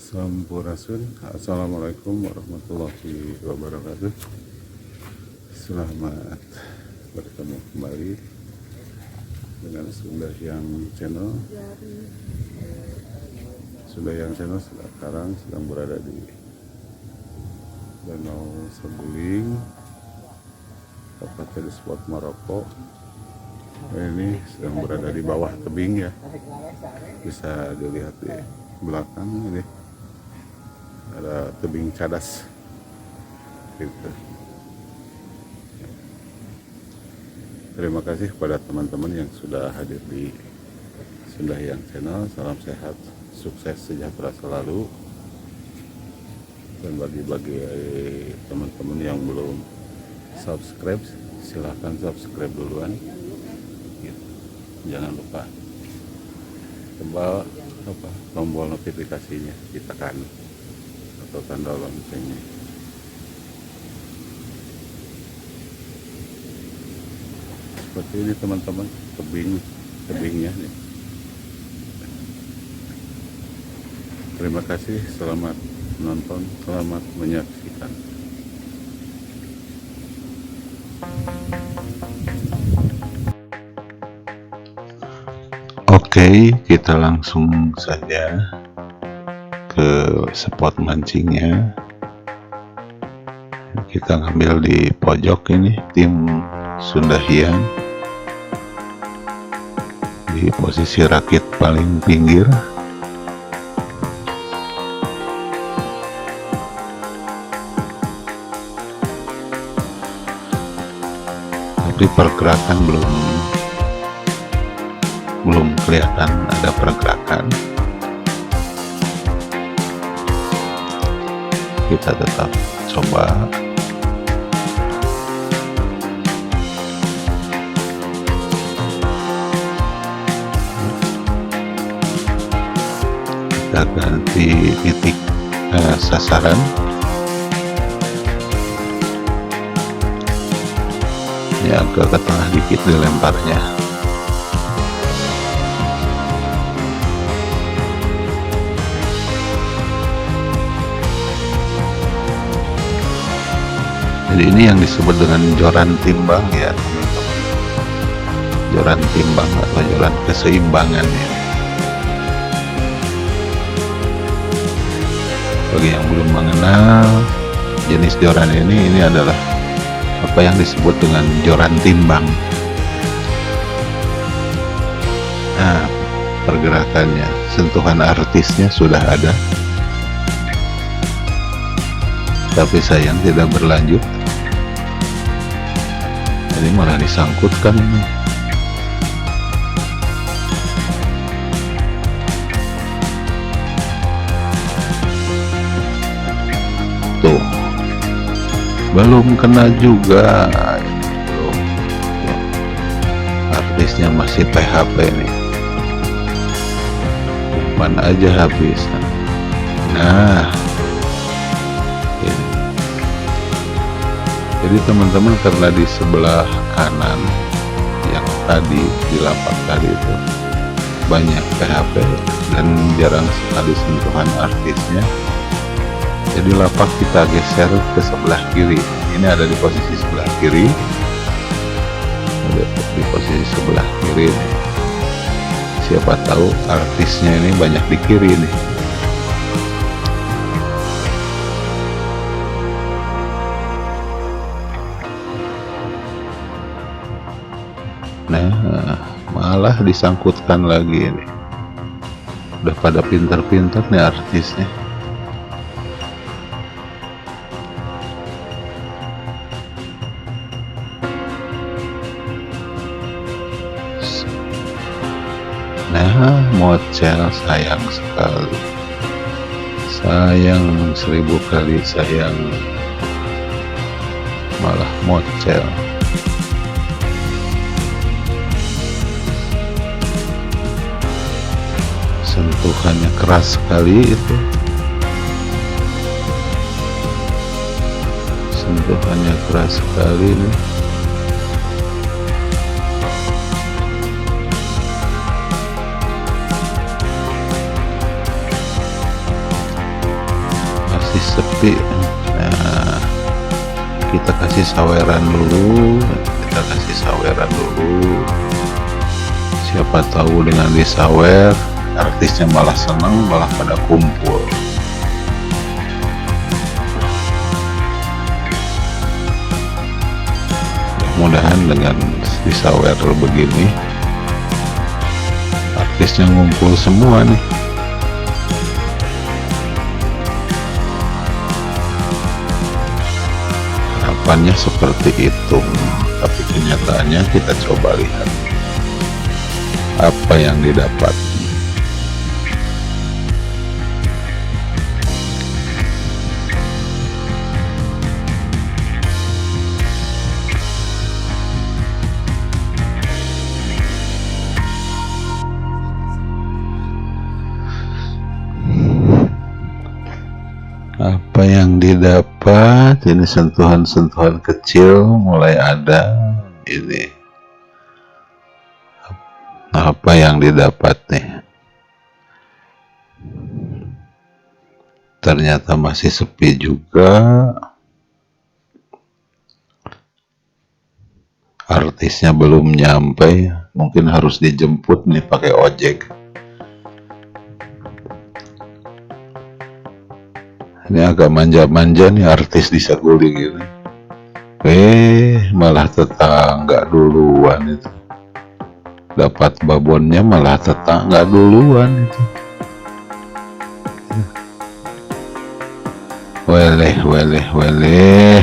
Sampurasun. Assalamualaikum warahmatullahi wabarakatuh. Selamat bertemu kembali dengan Sunda Hyang Channel. Sunda Hyang Channel sekarang sedang berada di Danau Saguling, tepatnya di spot Maroko. Ini sedang berada di bawah tebing ya, bisa dilihat di belakang ini ada tebing cadas gitu. Terima kasih kepada teman-teman yang sudah hadir di Sunda Hyang Channel. Salam sehat, sukses, sejahtera selalu. Dan bagi teman-teman yang belum subscribe, silahkan subscribe duluan gitu. Jangan lupa tombol notifikasinya ditekan atau tanda loncengnya. Seperti ini teman-teman, tebingnya nih. Terima kasih, selamat menonton, selamat menyaksikan. Oke, kita langsung saja ke spot mancingnya. Kita ngambil di pojok ini, tim Sunda Hyang di posisi rakit paling pinggir. Tapi pergerakan belum kelihatan ada pergerakan. Kita tetap coba kita ganti titik sasaran. Ini agak ke tengah dikit dilemparnya. Jadi ini yang disebut dengan joran timbang ya teman-teman. Joran timbang atau joran keseimbangan ya. Bagi yang belum mengenal jenis joran ini adalah apa yang disebut dengan joran timbang. Nah, pergerakannya, sentuhan artisnya sudah ada, tapi sayang tidak berlanjut. Jadi malah disangkutkan ini. Tuh, belum kena juga. Belum. Artisnya masih PHP nih. Umpan aja habis. Nah, ini. Jadi teman-teman, karena di sebelah kanan yang tadi di lapak tadi itu banyak PHP dan jarang sekali sentuhan artisnya, jadi lapak kita geser ke sebelah kiri. Ini ada di posisi sebelah kiri, ada di posisi sebelah kiri nih. Siapa tahu artisnya ini banyak di kiri nih. Nah, malah disangkutkan lagi ini. Udah pada pintar-pintar nih artisnya. Nah, mocel, sayang sekali. Sayang 1000 kali sayang. Malah mocel. Sentuhannya keras sekali itu. Sentuhannya keras sekali nih. masih sepi. Nah, kita kasih saweran dulu, siapa tahu dengan disawer artisnya malah senang, malah pada kumpul. Mudah-mudahan dengan disawer begini artisnya ngumpul semua nih. Harapannya seperti itu, tapi kenyataannya kita coba lihat apa yang didapat. Apa yang didapat ini, sentuhan-sentuhan kecil mulai ada ini. Apa yang didapat nih, ternyata masih sepi juga, artisnya belum nyampe, mungkin harus dijemput nih pakai ojek. Ini agak manja-manja nih artis di Saguling ini. Malah tetangga duluan itu. Dapat babonnya malah tetangga duluan itu. Weleh.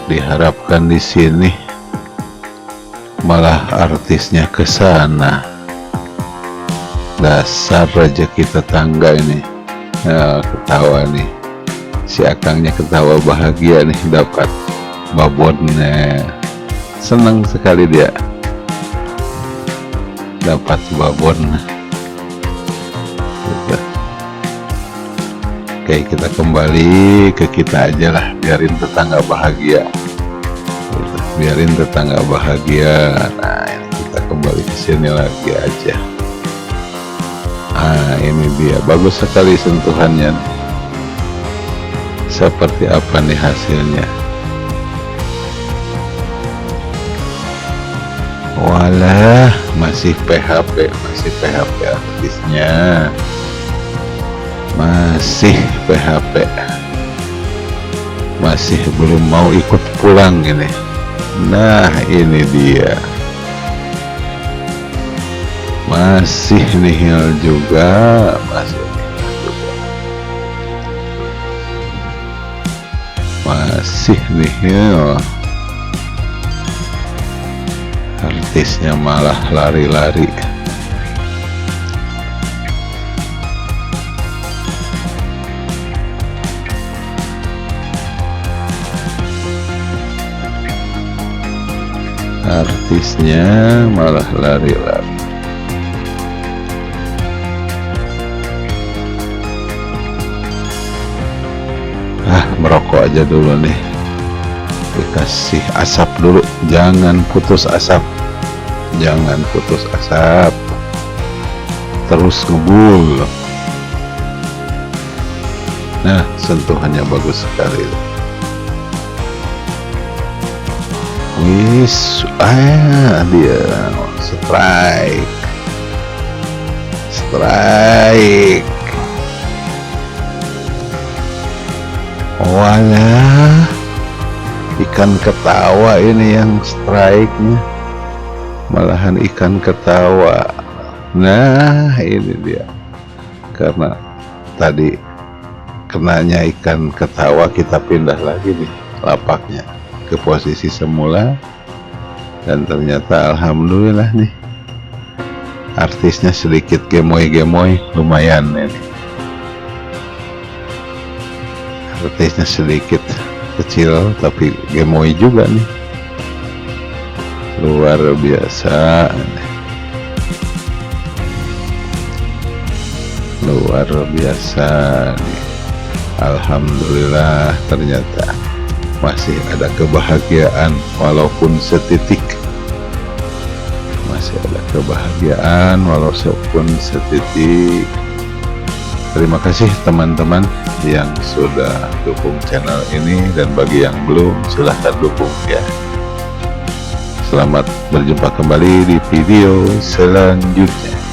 Diharapkan di sini malah artisnya ke sana. Dasar rezeki tetangga ini. Nah, ketawa nih, si akangnya ketawa bahagia nih dapat babonnya, senang sekali dia dapat babon. Oke, kita kembali ke kita aja lah, biarin tetangga bahagia, biarin tetangga bahagia. Nah, kita kembali ke sini lagi aja. Nah, ini dia, bagus sekali sentuhannya. Seperti apa nih hasilnya? Walah, masih PHP artisnya. Masih PHP. Masih belum mau ikut pulang ini. Nah, ini dia. Masih nihil juga, masih nihil. Artisnya malah lari-lari. Artisnya malah lari-lari. Merokok aja dulu nih, dikasih asap dulu, jangan putus asap, terus ngebul. Nah, sentuhannya bagus sekali. Wis, dia strike. Walah, ikan ketawa ini yang strike-nya, malahan ikan ketawa. Nah, ini dia, karena tadi kenanya ikan ketawa, kita pindah lagi nih lapaknya ke posisi semula, dan ternyata alhamdulillah nih artisnya sedikit gemoy lumayan ini. Artisnya sedikit kecil tapi gemoy juga nih, luar biasa nih. Alhamdulillah, ternyata masih ada kebahagiaan walaupun setitik, Terima kasih teman-teman yang sudah dukung channel ini, dan bagi yang belum, silahkan dukung ya. Selamat berjumpa kembali di video selanjutnya.